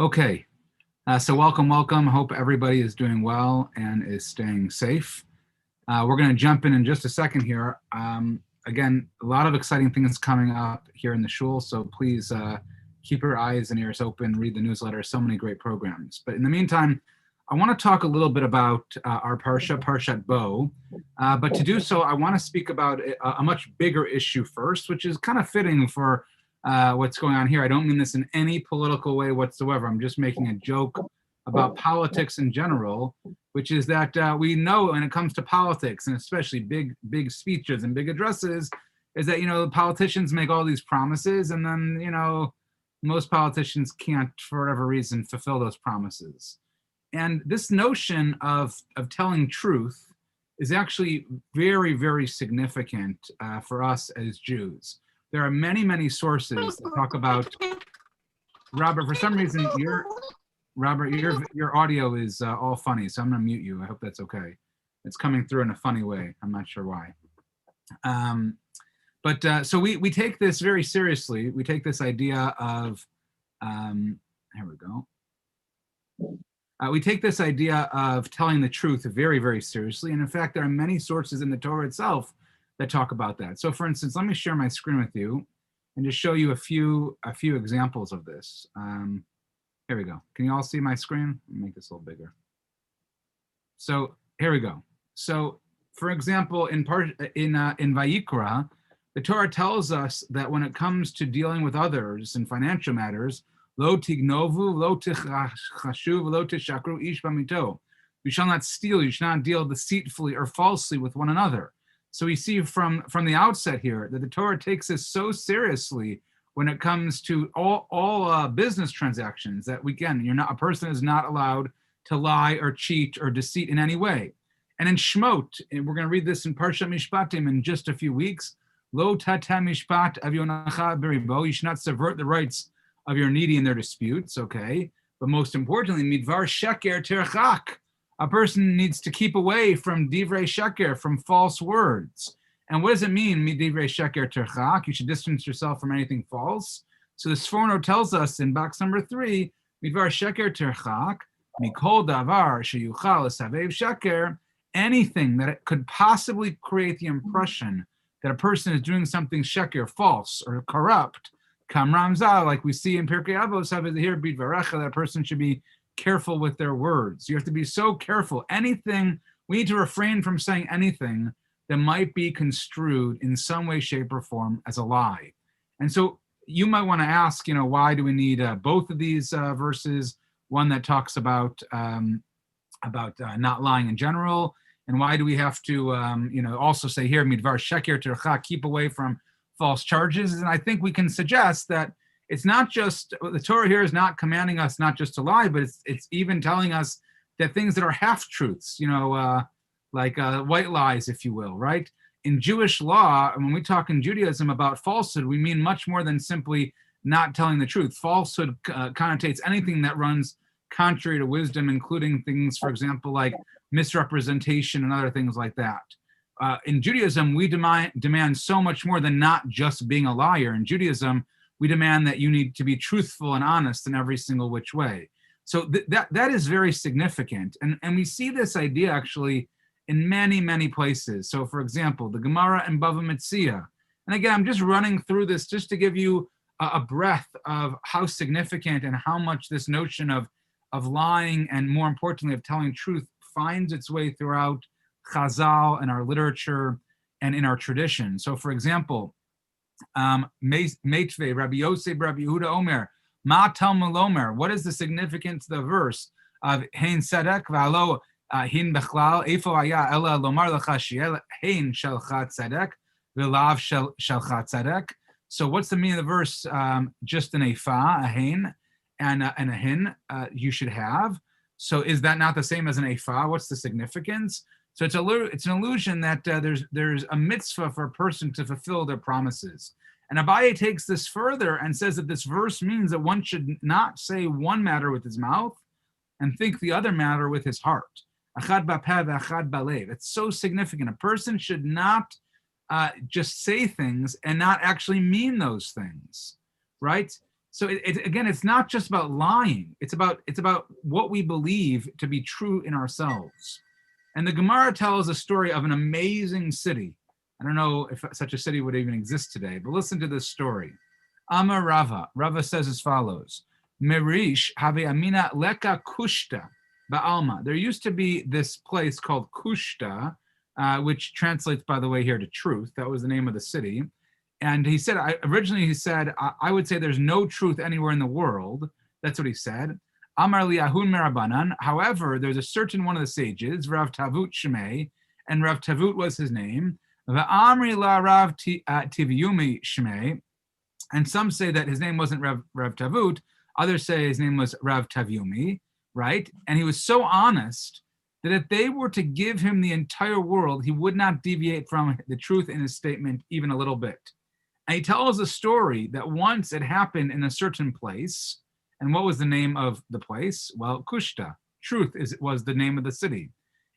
Okay, so welcome. Hope everybody is doing well and is staying safe. We're going to jump in just a second here. Again, a lot of exciting things coming up here in the shul, so please keep your eyes and ears open, read the newsletter, so many great programs. But in the meantime, I want to talk a little bit about our Parshat Bo, but to do so, I want to speak about a much bigger issue first, which is kind of fitting for what's going on here. I don't mean this in any political way whatsoever. I'm just making a joke about politics in general, which is that we know when it comes to politics, and especially big speeches and big addresses, is that, the politicians make all these promises, and then, most politicians can't, for whatever reason, fulfill those promises. And this notion of telling truth is actually very, very significant for us as Jews. There are many sources that talk about. Robert, for some reason, your audio is all funny, so I'm going to mute you. I hope that's okay. It's coming through in a funny way. I'm not sure why. So we take this very seriously. We take this idea of, here we go. We take this idea of telling the truth very, very seriously. And in fact, there are many sources in the Torah itself that talk about that. So for instance, let me share my screen with you and just show you a few examples of this. Here we go. Can you all see my screen? Let me make this a little bigger. So here we go. So for example, in Vayikra, the Torah tells us that when it comes to dealing with others in financial matters, lo tignovu, lo tichashu, lo tishakru ish bamito. You shall not steal, you shall not deal deceitfully or falsely with one another. So we see from the outset here that the Torah takes this so seriously when it comes to all business transactions that a person is not allowed to lie or cheat or deceit in any way. And in Shmot, and we're going to read this in Parshat Mishpatim in just a few weeks, lo tata mishpat avyonacha beribo, you should not subvert the rights of your needy in their disputes, okay? But most importantly, midvar sheker terchak, a person needs to keep away from divrei sheker, from false words. And what does it mean, midivrei sheker terchak? You should distance yourself from anything false. So the Sforno tells us in box number 3, midvar sheker terchak, mikol davar sheyuchal esavev sheker, anything that it could possibly create the impression that a person is doing something sheker, false or corrupt, kamramza, like we see in Pirkei Avos, have it here, bidvarecha, that a person should be careful with their words. You have to be so careful. We need to refrain from saying anything that might be construed in some way, shape, or form as a lie. And so you might want to ask, why do we need both of these verses? One that talks about not lying in general, and why do we have to, also say here, midvar sheker tercha, keep away from false charges? And I think we can suggest that it's not just, the Torah here is not commanding us not just to lie, but it's even telling us that things that are half-truths, like white lies, if you will, right? In Jewish law, when we talk in Judaism about falsehood, we mean much more than simply not telling the truth. Falsehood connotates anything that runs contrary to wisdom, including things, for example, like misrepresentation and other things like that. In Judaism, we demand so much more than not just being a liar. In Judaism, we demand that you need to be truthful and honest in every single which way. So that is very significant. And we see this idea actually in many places. So for example, the Gemara and Bava Metzia. And again, I'm just running through this just to give you a breath of how significant and how much this notion of lying and, more importantly, of telling truth finds its way throughout Chazal and our literature and in our tradition. So for example, Meitvei, Rabbi Yosef, Rabbi Yehuda Omer, Ma Talmud Omer, what is the significance of the verse of Hein Tzedek v'alo Hin Bechlal, Eifo Haya Ela Lomar Lecha Shiel Hein Shelcha Tzedek v'lav Shelcha Tzedek. So what's the meaning of the verse? Just an Eifa, a Hein, and a Hin you should have. So is that not the same as an Eifa? What's the significance? So it's an illusion that there's a mitzvah for a person to fulfill their promises. And Abaye takes this further and says that this verse means that one should not say one matter with his mouth and think the other matter with his heart. Achad b'peh v'achad b'lev. It's so significant. A person should not just say things and not actually mean those things, right? So again, it's not just about lying. It's about what we believe to be true in ourselves. And the Gemara tells a story of an amazing city. I don't know if such a city would even exist today, but listen to this story. Amar Rava. Rava says as follows: Merish have amina leka kushta ba'alma. There used to be this place called Kushta, which translates, by the way, here to truth. That was the name of the city. And he said, originally he said, I would say there's no truth anywhere in the world. That's what he said. Amar li Ahun Merabanan. However, there's a certain one of the sages, Rav Tavut Shmei, and Rav Tavut was his name. Va'amri la Rav Tiviyumi Shmei. And some say that his name wasn't Rav Tavut. Others say his name was Rav Tavyumi, right? And he was so honest that if they were to give him the entire world, he would not deviate from the truth in his statement even a little bit. And he tells a story that once it happened in a certain place. And what was the name of the place? Well, Kushta. Truth was the name of the city.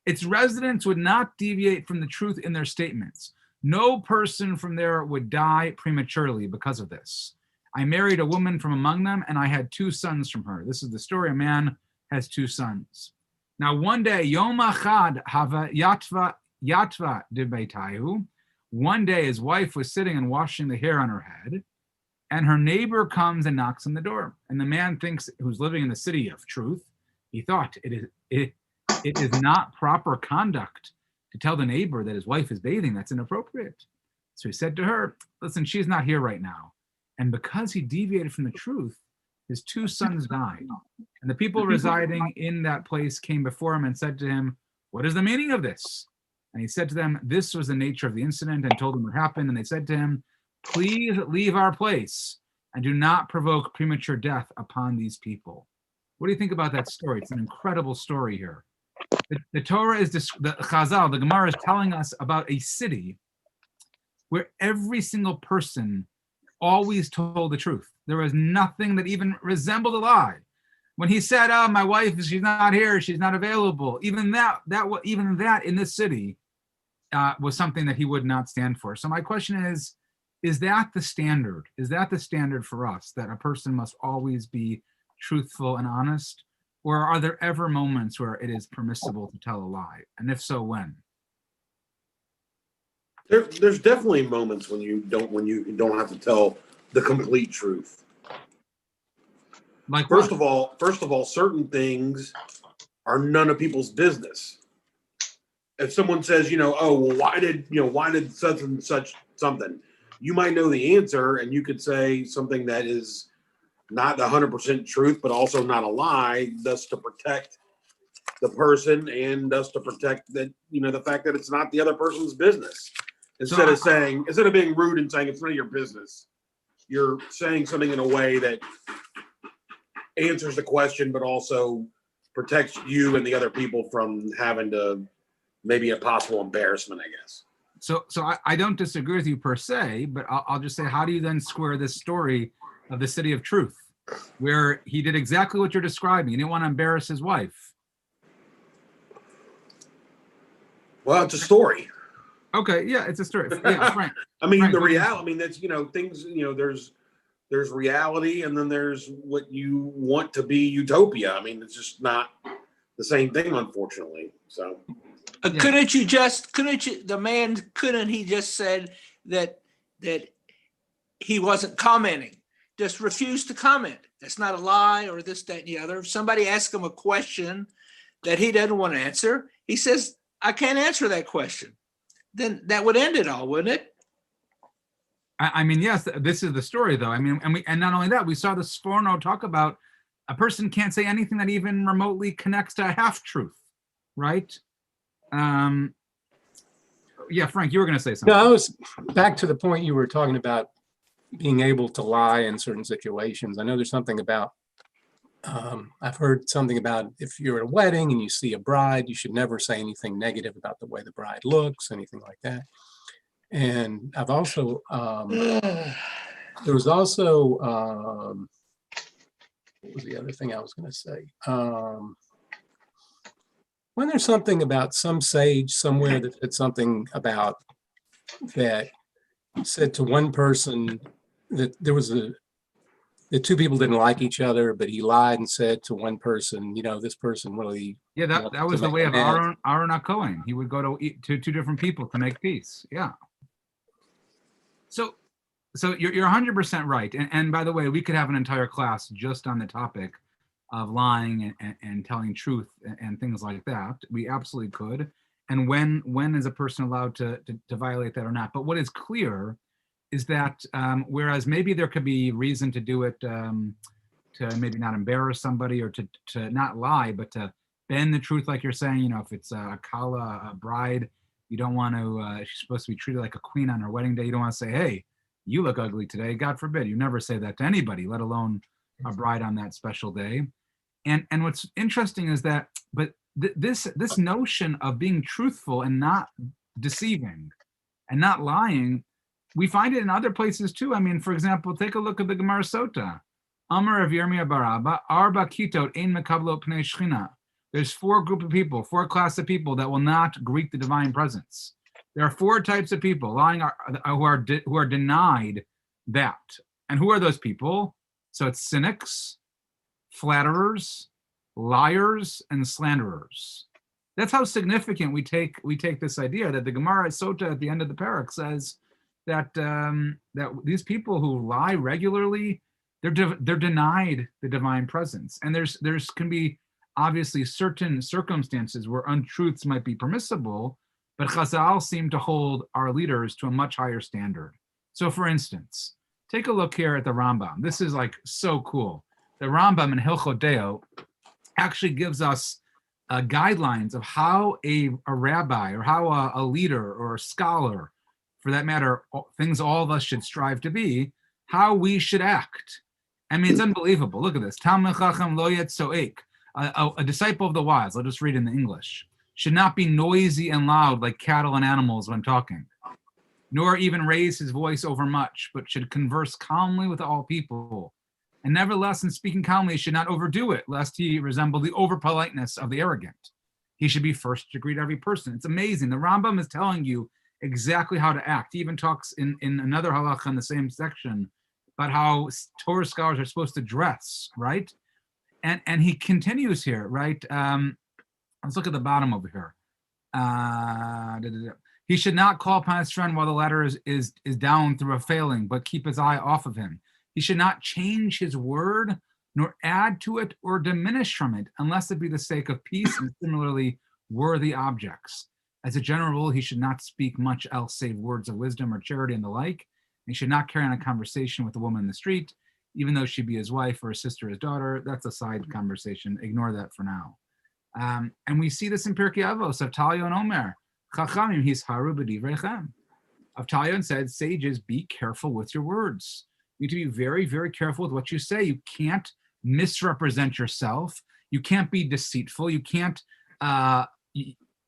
Its residents would not deviate from the truth in their statements. No person from there would die prematurely because of this. I married a woman from among them, and I had 2 sons from her. This is the story. A man has 2 sons. Now, one day, Yom Achad Hava Yatva de Beitayu. One day, his wife was sitting and washing the hair on her head, and her neighbor comes and knocks on the door. And the man thinks, who's living in the city of truth, he thought it is not proper conduct to tell the neighbor that his wife is bathing. That's inappropriate. So he said to her, listen, she's not here right now. And because he deviated from the truth, his 2 sons died. And the people residing in that place came before him and said to him, what is the meaning of this? And he said to them, this was the nature of the incident, and told them what happened. And they said to him, please leave our place and do not provoke premature death upon these people. What do you think about that story? It's an incredible story here. The Torah is, the Chazal, the Gemara is telling us about a city where every single person always told the truth. There was nothing that even resembled a lie. When he said, oh, my wife, she's not here, she's not available, even that in this city was something that he would not stand for. So my question is that the standard? Is that the standard for us, that a person must always be truthful and honest? Or are there ever moments where it is permissible to tell a lie? And if so, when? There's definitely moments when you don't have to tell the complete truth. Like first of all, certain things are none of people's business. If someone says, oh, well, why did such and such something? You might know the answer, and you could say something that is not the 100% truth, but also not a lie, thus to protect the person and thus to protect that, the fact that it's not the other person's business. Instead of being rude and saying it's none of your business, you're saying something in a way that answers the question, but also protects you and the other people from having to maybe a possible embarrassment, I guess. So I don't disagree with you per se, but I'll just say, how do you then square this story of the city of truth, where he did exactly what you're describing? He didn't want to embarrass his wife. Well, it's a story. Okay, yeah, it's a story. Yeah, Frank. I mean, Frank, the reality. I mean, that's things. There's reality, and then there's what you want to be utopia. I mean, it's just not the same thing, unfortunately. So, couldn't he just said that he wasn't commenting, just refused to comment? That's not a lie, or this, that, and the other. If somebody asks him a question that he doesn't want to answer, he says, I can't answer that question. Then that would end it all, wouldn't it? I mean, yes, this is the story, though. I mean, and not only that, we saw the Sforno talk about a person can't say anything that even remotely connects to a half-truth, right? Yeah, Frank, you were going to say something. No, I was back to the point you were talking about being able to lie in certain situations. I know there's something about, I've heard something about if you're at a wedding and you see a bride, you should never say anything negative about the way the bride looks, anything like that. And I've also, there was also, what was the other thing I was going to say? When there's something about some sage somewhere that said something about that said to one person that there the two people didn't like each other, but he lied and said to one person, this person really. Yeah, that was the way of Aaron HaKohen. He would go to two different people to make peace. Yeah. So you're 100% right. And by the way, we could have an entire class just on the topic of lying and telling truth and things like that. We absolutely could. And when is a person allowed to violate that or not? But what is clear is that whereas maybe there could be reason to do it to maybe not embarrass somebody or to not lie, but to bend the truth, like you're saying, if it's a kala, a bride, you don't want to, she's supposed to be treated like a queen on her wedding day. You don't want to say, hey, you look ugly today. God forbid. You never say that to anybody, let alone a bride on that special day. And what's interesting is that, but this notion of being truthful and not deceiving and not lying, we find it in other places too. I mean, for example, take a look at the Gemara Sota. Amar of Yirmiyah Baraba, Arba Kitot Ein Mekablot Pnei Shechina. There's four class of people that will not greet the divine presence. There are four types of people lying who are denied that. And who are those people? So it's cynics, flatterers, liars, and slanderers. That's how significant we take this idea that the Gemara Sota at the end of the parak says that that these people who lie regularly, they're denied the divine presence. And there's can be obviously certain circumstances where untruths might be permissible, but Chazal seem to hold our leaders to a much higher standard. So for instance, take a look here at the Rambam. This is like so cool. The Rambam in Hilchot Deo actually gives us guidelines of how a rabbi or how a leader or a scholar, for that matter, things all of us should strive to be, how we should act. I mean, it's unbelievable. Look at this. Talmid Chacham lo yetzoek. A disciple of the wise, I'll just read in the English, should not be noisy and loud like cattle and animals when talking, nor even raise his voice overmuch, but should converse calmly with all people. And nevertheless, in speaking calmly, he should not overdo it, lest he resemble the overpoliteness of the arrogant. He should be first to greet every person. It's amazing. The Rambam is telling you exactly how to act. He even talks in another halacha in the same section about how Torah scholars are supposed to dress, right? And he continues here, right? Let's look at the bottom over here. He should not call upon his friend while the latter is down through a failing, but keep his eye off of him. He should not change his word, nor add to it or diminish from it, unless it be the sake of peace and similarly worthy objects. As a general rule, he should not speak much else save words of wisdom or charity and the like. He should not carry on a conversation with a woman in the street, even though she be his wife or his sister, his daughter. That's a side conversation. Ignore that for now. And we see this in Pirkei Avos, Avtalyon and Omer. Chachamim hisharu b'divreichem. Avtalyon said, sages, be careful with your words. You need to be very, very careful with what you say. You can't misrepresent yourself. You can't be deceitful. You can't,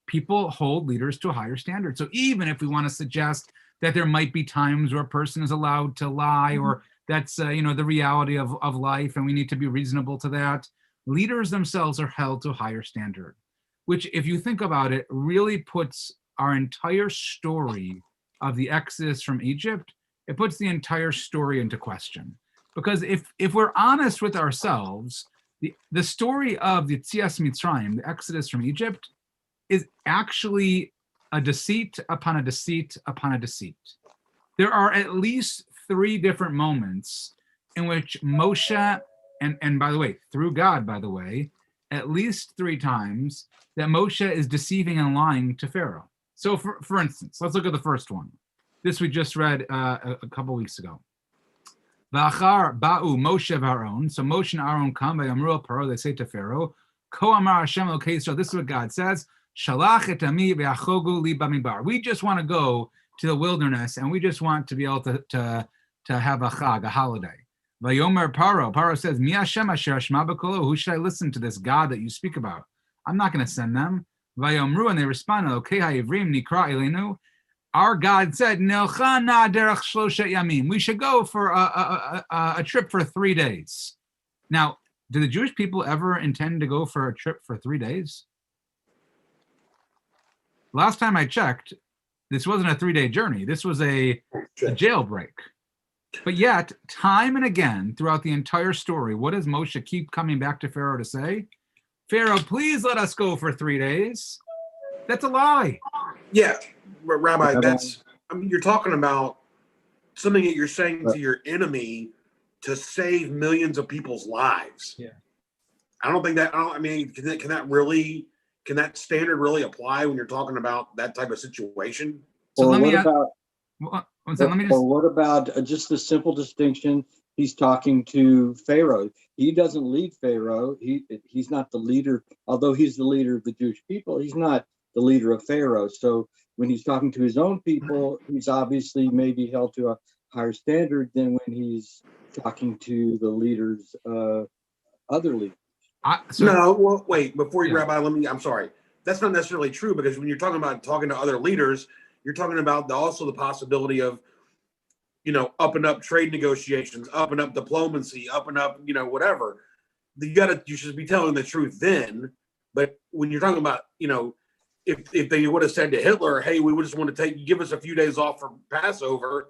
people hold leaders to a higher standard. So even if we want to suggest that there might be times where a person is allowed to lie, or that's the reality of life, and we need to be reasonable to that, leaders themselves are held to a higher standard, which, if you think about it, really puts our entire story of the Exodus from Egypt, it puts the entire story into question. Because if we're honest with ourselves, the story of the Yetzias Mitzrayim, the Exodus from Egypt, is actually a deceit upon a deceit upon a deceit. There are at least 3 different moments in which Moshe, and by the way, through God, by the way, at least 3 times that Moshe is deceiving and lying to Pharaoh. So for instance, let's look at the first one. This we just read a couple weeks ago. V'achar ba'u Moshe v'Aaron. So Moshe and Aaron come by Amru Paro. They say to Pharaoh, Ko amar Hashem Elokei Yisrael. This is what God says. Shalach et ami v'achogu li b'midbar. We just want to go to the wilderness, and we just want to be able to have a chag, a holiday. Vayomer Paro. Paro says, Mi Hashem asher ashma b'kolo. Who should I listen to, this God that you speak about? I'm not going to send them. Vayomru, and they respond, Elokei ha'ivrim nikra elenu. Our God said, Nelcha na derech shloshet yamim. We should go for a trip for 3 days. Now, do the Jewish people ever intend to go for a trip for 3 days? Last time I checked, this wasn't a 3-day journey. This was a jailbreak. But yet, time and again, throughout the entire story, what does Moshe keep coming back to Pharaoh to say? Pharaoh, please let us go for 3 days. That's a lie. Yeah, but Rabbi, you're talking about something that you're saying to your enemy to save millions of people's lives. Yeah. I don't think that. I mean, can that standard really apply when you're talking about that type of situation? So Or let what about just the simple distinction? He's talking to Pharaoh. He doesn't lead Pharaoh. He's not the leader, although he's the leader of the Jewish people. He's not the leader of Pharaoh. So when he's talking to his own people, he's obviously maybe held to a higher standard than when he's talking to the leaders, other leaders. Wait, before you, Rabbi, I'm sorry. That's not necessarily true, because when you're talking about talking to other leaders, you're talking about also the possibility of, up and up trade negotiations, up and up diplomacy, up and up, whatever. You should be telling the truth then. But when you're talking about, if they would have said to Hitler, hey, we just want to give us a few days off for Passover,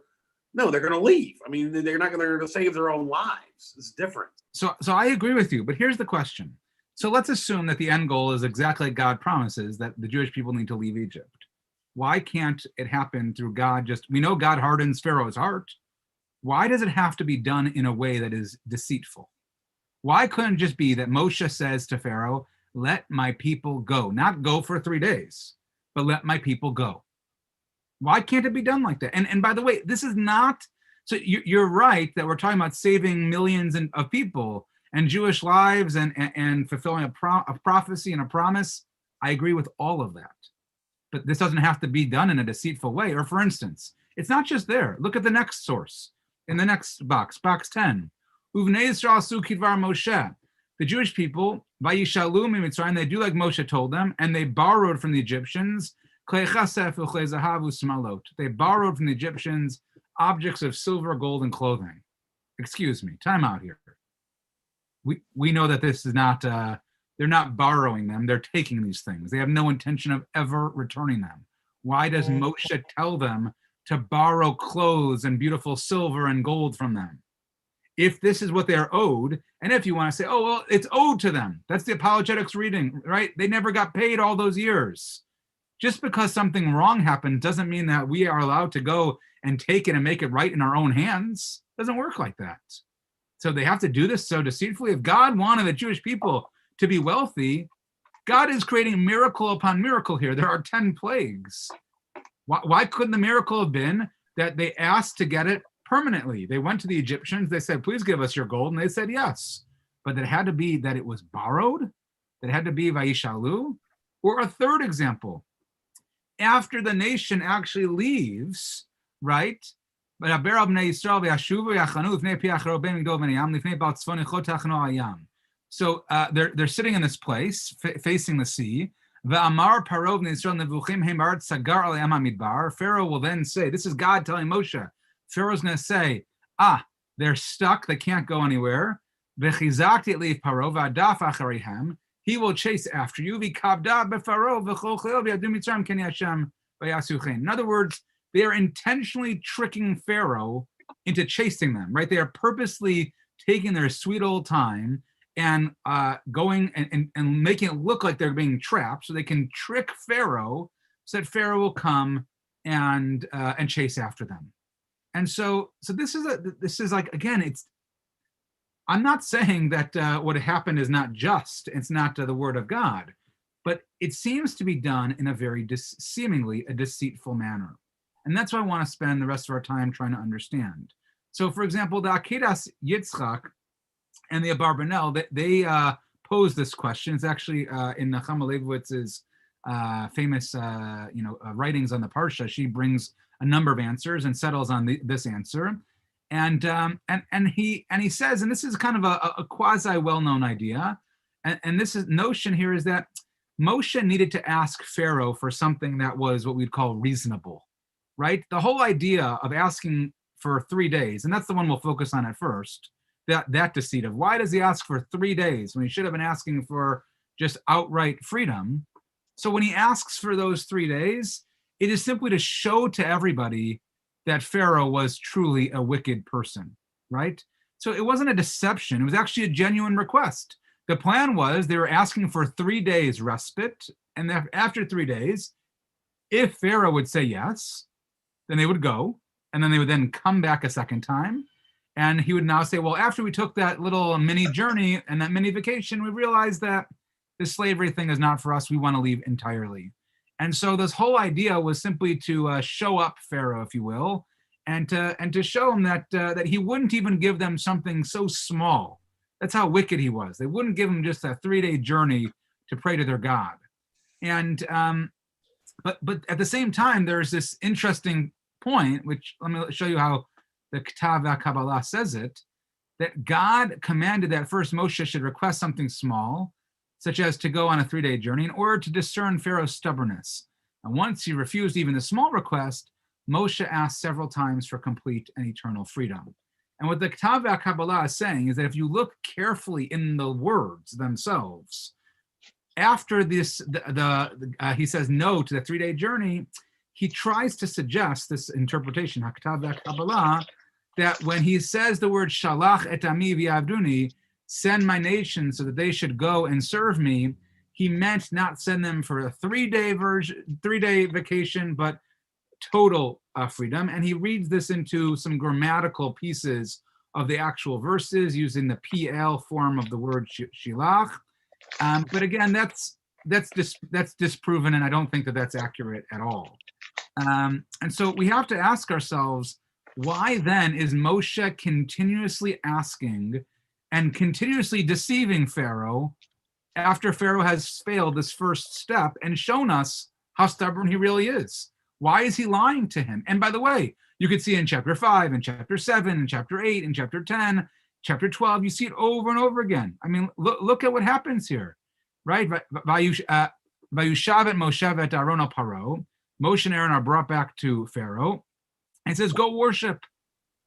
no, they're going to leave. I mean, they're not going to save their own lives. It's different. So I agree with you, but here's the question. So let's assume that the end goal is exactly like God promises, that the Jewish people need to leave Egypt. Why can't it happen through God? We know God hardens Pharaoh's heart. Why does it have to be done in a way that is deceitful? Why couldn't it just be that Moshe says to Pharaoh, let my people go, not go for 3 days, but let my people go? Why can't it be done like that? And by the way, this is not, so you're right that we're talking about saving millions of people and Jewish lives and fulfilling a prophecy and a promise. I agree with all of that. But this doesn't have to be done in a deceitful way. Or for instance, it's not just there. Look at the next source in the next box 10. Uvnei Yisrael asu kidvar Moshe. The Jewish people, vayishalu miMitzrayim, they do like Moshe told them, and they borrowed from the Egyptians. They borrowed from the Egyptians objects of silver, gold, and clothing. Excuse me, time out here. We know that this is not, they're not borrowing them, they're taking these things. They have no intention of ever returning them. Why does Moshe tell them to borrow clothes and beautiful silver and gold from them? If this is what they're owed, and if you want to say, oh, well, it's owed to them. That's the apologetics reading, right? They never got paid all those years. Just because something wrong happened doesn't mean that we are allowed to go and take it and make it right in our own hands. It doesn't work like that. So they have to do this so deceitfully. If God wanted the Jewish people to be wealthy, God is creating miracle upon miracle here. There are 10 plagues. Why couldn't the miracle have been that they asked to get it permanently? They went to the Egyptians. They said, please give us your gold. And they said, yes. But it had to be that it was borrowed. It had to be vayishalu. Or a third example, after the nation actually leaves, right? So they're sitting in this place, facing the sea. Pharaoh will then say, this is God telling Moshe, Pharaoh's going to say, they're stuck, they can't go anywhere. He will chase after you. In other words, they are intentionally tricking Pharaoh into chasing them, right? They are purposely taking their sweet old time and going and making it look like they're being trapped so they can trick Pharaoh so that Pharaoh will come and chase after them. And so this is like, again, I'm not saying that what happened is not just, it's not the word of God, but it seems to be done in a very seemingly a deceitful manner. And that's why I want to spend the rest of our time trying to understand. So for example, the Akedas Yitzchak and the Abarbanel, they pose this question. It's actually in Nechama Leibovitz's famous writings on the Parsha. She brings a number of answers and settles on this answer. And he says, and this is kind of a quasi well-known idea, and this notion here is that Moshe needed to ask Pharaoh for something that was what we'd call reasonable, right? The whole idea of asking for 3 days, and that's the one we'll focus on at first, that deceit of why does he ask for 3 days when he should have been asking for just outright freedom? So when he asks for those 3 days, it is simply to show to everybody that Pharaoh was truly a wicked person, right? So it wasn't a deception. It was actually a genuine request. The plan was they were asking for 3 days respite. And after 3 days, if Pharaoh would say yes, then they would go. And then they would then come back a second time. And he would now say, well, after we took that little mini journey and that mini vacation, we realized that this slavery thing is not for us. We want to leave entirely. And so this whole idea was simply to show up Pharaoh, if you will, and to show him that he wouldn't even give them something so small. That's how wicked he was. They wouldn't give him just a 3-day journey to pray to their God. And but at the same time, there's this interesting point, which let me show you how the Ketav HaKabbalah says it, that God commanded that first Moshe should request something small, such as to go on a 3-day journey, in order to discern Pharaoh's stubbornness. And once he refused even the small request, Moshe asked several times for complete and eternal freedom. And what the Ketav HaKabbalah is saying is that if you look carefully in the words themselves, after this, he says no to the 3-day journey, he tries to suggest this interpretation, Ketav HaKabbalah, that when he says the word shalach et ami v'yavduni, send my nation so that they should go and serve me, he meant not send them for a 3-day vacation, but total freedom. And he reads this into some grammatical pieces of the actual verses using the PL form of the word shilach. But again, that's disproven, and I don't think that that's accurate at all. And so we have to ask ourselves, why then is Moshe continuously asking and continuously deceiving Pharaoh after Pharaoh has failed this first step and shown us how stubborn he really is? Why is he lying to him? And by the way, you could see in chapter 5, in chapter 7, in chapter 8, in chapter 10, chapter 12, you see it over and over again. I mean, look at what happens here, right? Vayushavet Moshe et Aaron al Paro. Moshe and Aaron are brought back to Pharaoh. And it says, go worship.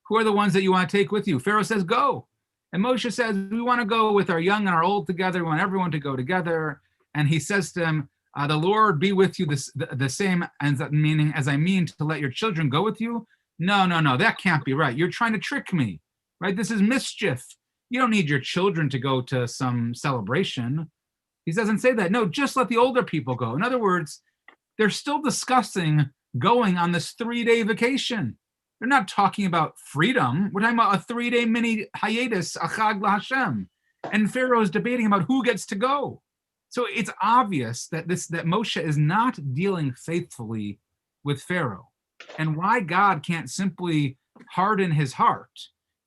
Who are the ones that you want to take with you? Pharaoh says, go. And Moshe says, we want to go with our young and our old together. We want everyone to go together. And he says to them, the Lord be with you the same as meaning as I mean to let your children go with you. No, that can't be right. You're trying to trick me, right? This is mischief. You don't need your children to go to some celebration. He doesn't say that. No, just let the older people go. In other words, they're still discussing going on this 3-day vacation. They're not talking about freedom. We're talking about a 3-day mini hiatus, achag laHashem. And Pharaoh is debating about who gets to go. So it's obvious that Moshe is not dealing faithfully with Pharaoh, and why God can't simply harden his heart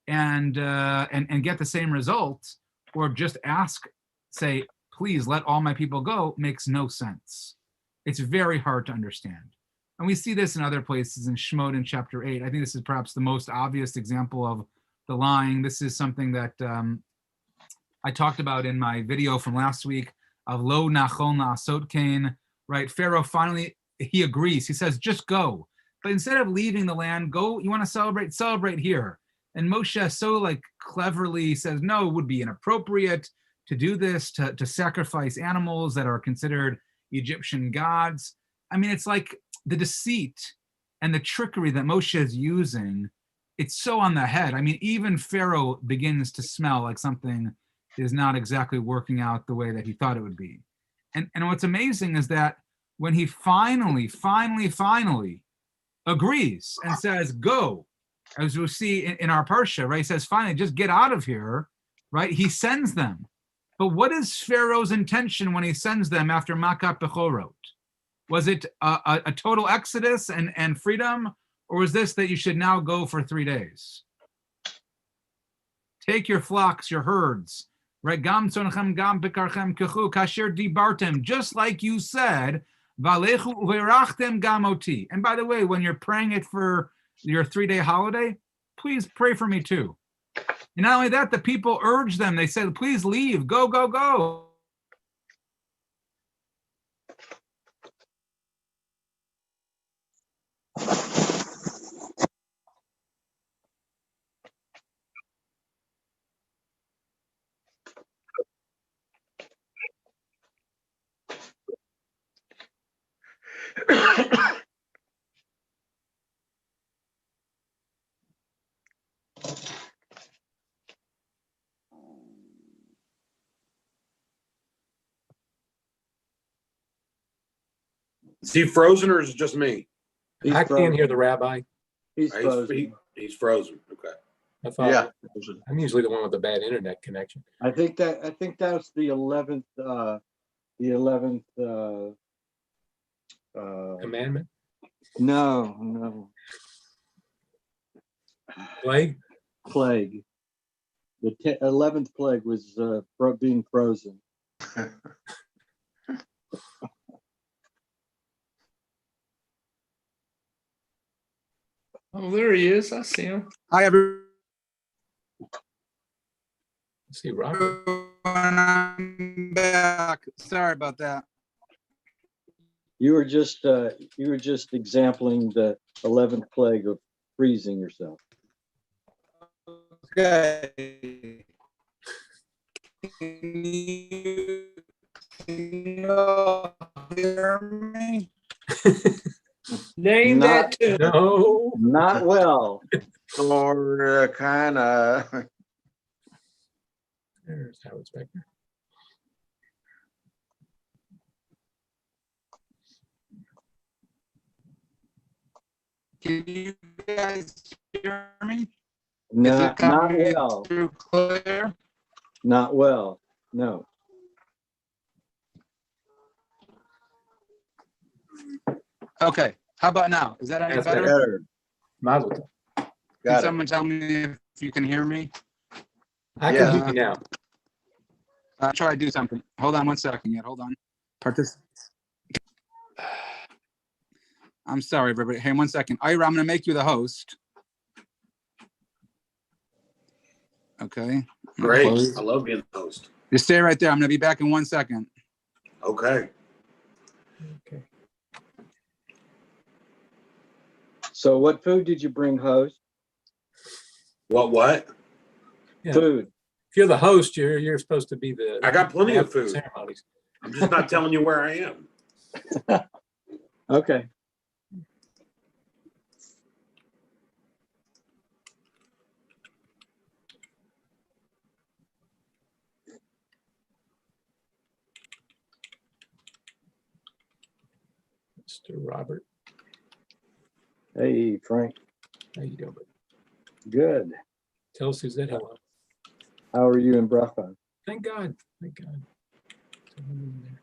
and get the same result, or just say, please let all my people go, makes no sense. It's very hard to understand. And we see this in other places in Shemot in chapter 8. I think this is perhaps the most obvious example of the lying. This is something that I talked about in my video from last week of lo nachon la'asot kain, right? Pharaoh finally, he agrees. He says, just go. But instead of leaving the land, go, you want to celebrate here. And Moshe so cleverly says, no, it would be inappropriate to do this, to sacrifice animals that are considered Egyptian gods. I mean, it's like the deceit and the trickery that Moshe is using, it's so on the head. I mean, even Pharaoh begins to smell like something is not exactly working out the way that he thought it would be. And what's amazing is that when he finally agrees and says, go, as we'll see in our Parsha, right? He says, finally, just get out of here, right? He sends them. But what is Pharaoh's intention when he sends them after Makat Bechorot? Was it a total exodus and freedom? Or was this that you should now go for 3 days? Take your flocks, your herds, right? Gam tzonechem gam bekarchem kechu kasher dibartem, just like you said, valechu uverachtem gamoti. And by the way, when you're praying it for your 3-day holiday, please pray for me too. And not only that, the people urged them. They said, please leave, go, go, go. Is he frozen or is it just me? He's I frozen. can't hear the rabbi. He's He's, frozen. he's frozen. Okay. I thought Yeah. I'm usually the one with the bad internet connection. I think that's the 11th. The 11th. Commandment? No. Plague? Plague. The 11th plague was being frozen. Oh, there he is. I see him. Hi, everyone. Let's see, Robert. I'm back. Sorry about that. You were just exempling the 11th plague of freezing yourself. Okay. Can you all hear me? Name Not- that too. No. Not well. Or kind of. There's Howard Specter. Can you guys hear me? Not coming well. through clear? Not well. No. Okay. How about now? Is that any That's better? Better. Mazel tov. Can Got it. someone tell me if you can hear me? I Yeah. can hear you now. Try to do something. Hold on one second yet. Hold on. I'm sorry, everybody. Hey, 1 second. Ira, I'm going to make you the host. Okay. Great. Close. I love being the host. Just stay right there. I'm going to be back in 1 second. Okay. Okay. So what food did you bring, host? What? Yeah. Food. If you're the host, you're supposed to be the. I got plenty of food. Ceremonies. I'm just not telling you where I am. Okay. Mr. Robert, Hey, Frank. how you doing? Good. Tell Suzette hello. How are you in Bracha? Thank God. Thank God. Someone in there.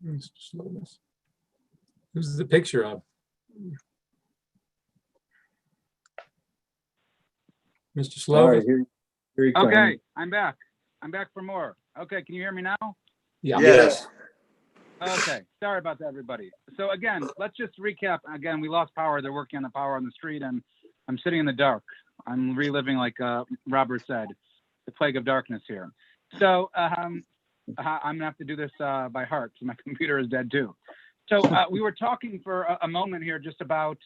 Mr. Slowness. Who's the picture of? Mr. All Slowness? right, here he comes. Okay, I'm back. I'm back for more. Okay, can you hear me now? Yeah. Yes. Okay, sorry about that, everybody. So again, let's just recap. Again, we lost power. They're working on the power on the street, and I'm sitting in the dark. I'm reliving, like Robert said, the plague of darkness here. So I'm gonna have to do this by heart, because my computer is dead too. So we were talking for a moment here just about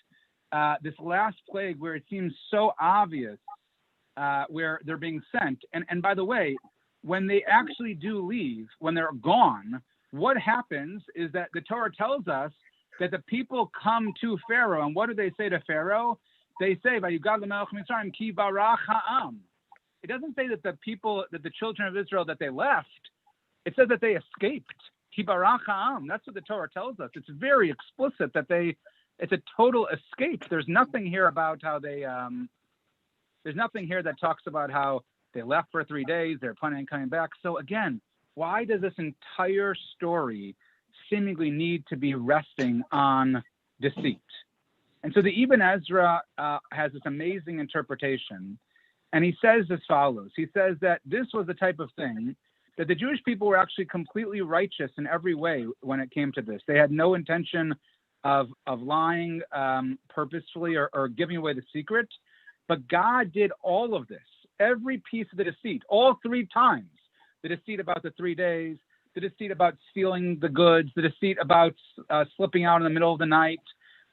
this last plague, where it seems so obvious where they're being sent. And by the way, when they actually do leave, when they're gone, what happens is that the Torah tells us that the people come to Pharaoh. And what do they say to Pharaoh? they say, "Vayugad l'melech Mitzrayim ki barach ha'am." It doesn't say that the children of Israel, that they left. It says that they escaped. Ki barach ha'am. That's what the Torah tells us. It's very explicit that it's a total escape. There's nothing here about how there's nothing here that talks about how they left for 3 days, they're planning on coming back. So again, why does this entire story seemingly need to be resting on deceit? And so the Ibn Ezra has this amazing interpretation, and he says as follows. He says that this was the type of thing that the Jewish people were actually completely righteous in every way when it came to this. They had no intention of lying purposefully or giving away the secret, but God did all of this, every piece of the deceit, all 3 times. The deceit about the 3 days, the deceit about stealing the goods, the deceit about slipping out in the middle of the night,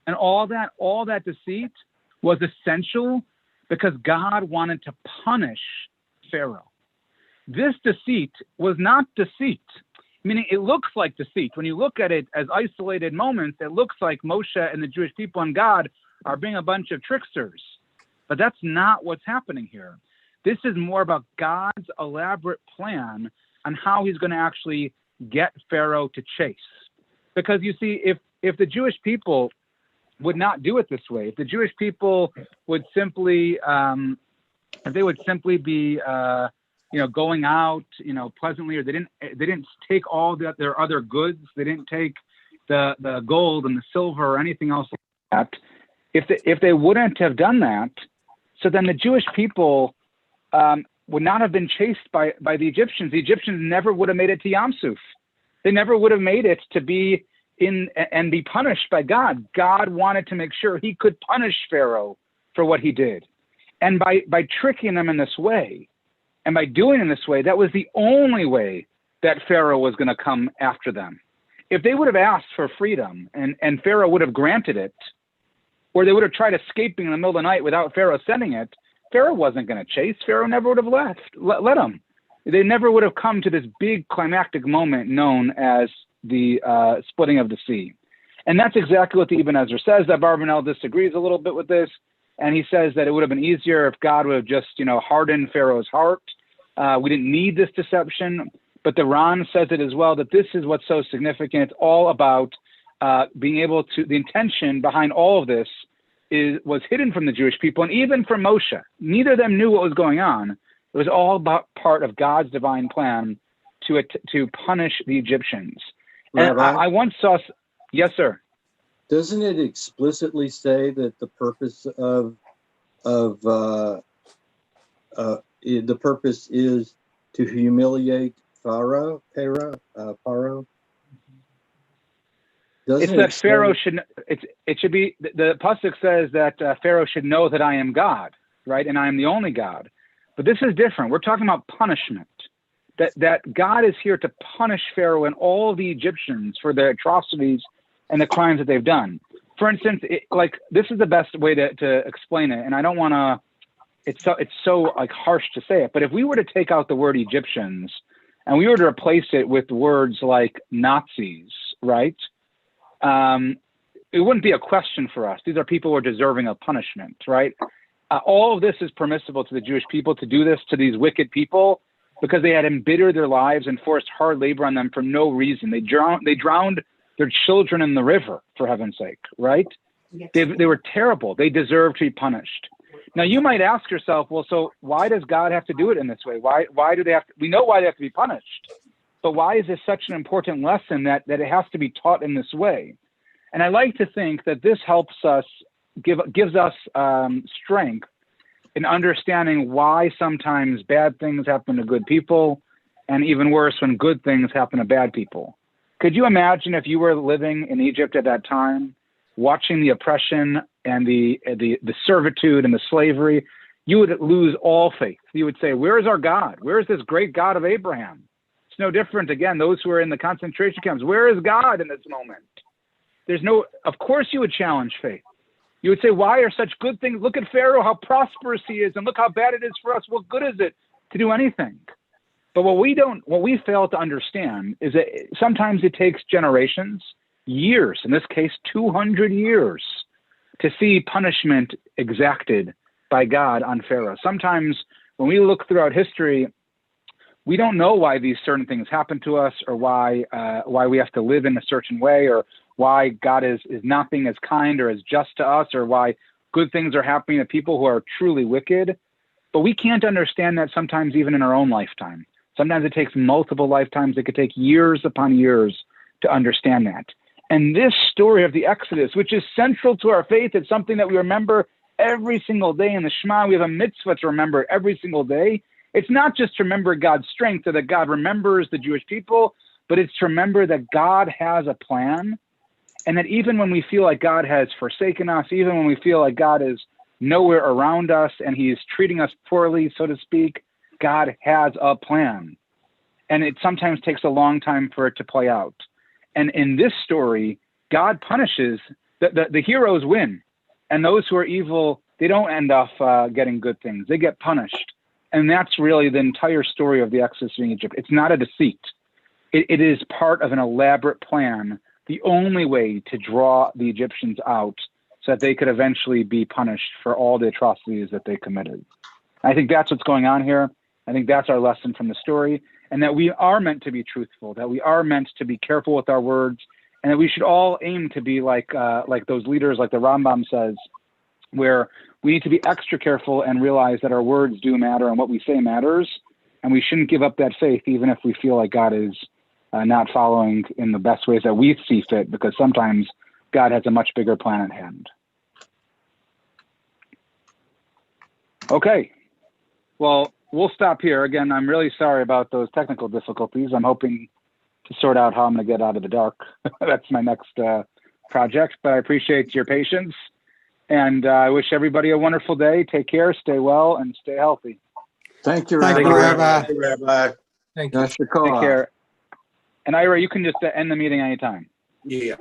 and all that deceit was essential because God wanted to punish Pharaoh. This deceit was not deceit, meaning it looks like deceit. When you look at it as isolated moments, it looks like Moshe and the Jewish people and God are being a bunch of tricksters. But that's not what's happening here. This is more about God's elaborate plan on how he's going to actually get Pharaoh to chase. Because you see, if the Jewish people would not do it this way, if the Jewish people would simply, if they would simply be, going out, pleasantly, or they didn't take all their other goods, they didn't take the gold and the silver or anything else like that. If they wouldn't have done that, so then the Jewish people would not have been chased by the Egyptians. The Egyptians never would have made it to Yam Suf. They never would have made it to be in and be punished by God. God wanted to make sure he could punish Pharaoh for what he did. And by tricking them in this way, and by doing it in this way, that was the only way that Pharaoh was going to come after them. If they would have asked for freedom and Pharaoh would have granted it, or they would have tried escaping in the middle of the night without Pharaoh sending it, Pharaoh wasn't going to chase. Pharaoh never would have let him. They never would have come to this big climactic moment known as the splitting of the sea. And that's exactly what the Ibn Ezra says. That Barbanel disagrees a little bit with this. And he says that it would have been easier if God would have just, hardened Pharaoh's heart. We didn't need this deception. But the Ran says it as well, that this is what's so significant. It's all about being able to, the intention behind all of this was hidden from the Jewish people and even from Moshe. Neither of them knew what was going on. It was all about part of God's divine plan to punish the Egyptians. And I once saw, yes, sir. Doesn't it explicitly say that the purpose the purpose is to humiliate Pharaoh? It's that Pharaoh should. It should be the pasuk says that Pharaoh should know that I am God, right, and I am the only God. But this is different. We're talking about punishment. That God is here to punish Pharaoh and all the Egyptians for their atrocities and the crimes that they've done. For instance, this is the best way to explain it, and I don't want to. It's so harsh to say it, but if we were to take out the word Egyptians and we were to replace it with words like Nazis, right? It wouldn't be a question for us. These are people who are deserving of punishment, right? All of this is permissible to the Jewish people to do this to these wicked people because they had embittered their lives and forced hard labor on them for no reason. They drowned their children in the river, for heaven's sake, right? They were terrible. They deserve to be punished. Now, you might ask yourself, well, so why does God have to do it in this way? Why do they have to? We know why they have to be punished. But why is this such an important lesson that it has to be taught in this way? And I like to think that this helps us, gives us strength in understanding why sometimes bad things happen to good people, and even worse, when good things happen to bad people. Could you imagine if you were living in Egypt at that time, watching the oppression and the servitude and the slavery? You would lose all faith. You would say, where is our God? Where is this great God of Abraham? It's no different, again, those who are in the concentration camps. Where is God in this moment? Of course you would challenge faith. You would say, why are such good things? Look at Pharaoh, how prosperous he is, and look how bad it is for us. What good is it to do anything? But what we fail to understand is that sometimes it takes generations, years, in this case, 200 years, to see punishment exacted by God on Pharaoh. Sometimes when we look throughout history, we don't know why these certain things happen to us, or why we have to live in a certain way, or why God is not being as kind or as just to us, or why good things are happening to people who are truly wicked. But we can't understand that sometimes even in our own lifetime. Sometimes it takes multiple lifetimes. It could take years upon years to understand that. And this story of the Exodus, which is central to our faith, it's something that we remember every single day in the Shema. We have a mitzvah to remember every single day. It's not just to remember God's strength or that God remembers the Jewish people, but it's to remember that God has a plan, and that even when we feel like God has forsaken us, even when we feel like God is nowhere around us and he is treating us poorly, so to speak, God has a plan. And it sometimes takes a long time for it to play out. And in this story, God punishes, the heroes win. And those who are evil, they don't end up getting good things. They get punished. And that's really the entire story of the Exodus in Egypt. It's not a deceit. It is part of an elaborate plan, the only way to draw the Egyptians out so that they could eventually be punished for all the atrocities that they committed. I think that's what's going on here. I think that's our lesson from the story, and that we are meant to be truthful, that we are meant to be careful with our words, and that we should all aim to be like those leaders, like the Rambam says, where we need to be extra careful and realize that our words do matter and what we say matters, and we shouldn't give up that faith even if we feel like God is not following in the best ways that we see fit, because sometimes God has a much bigger plan at hand. Okay, well, we'll stop here. Again, I'm really sorry about those technical difficulties. I'm hoping to sort out how I'm going to get out of the dark. That's my next project, but I appreciate your patience. And I wish everybody a wonderful day. Take care, stay well, and stay healthy. Thank you, Thank Rabbi. you, Rabbi. Hey, Rabbi. Thank you. Yashar Koach. Take care. And Ira, you can just end the meeting anytime. Yeah.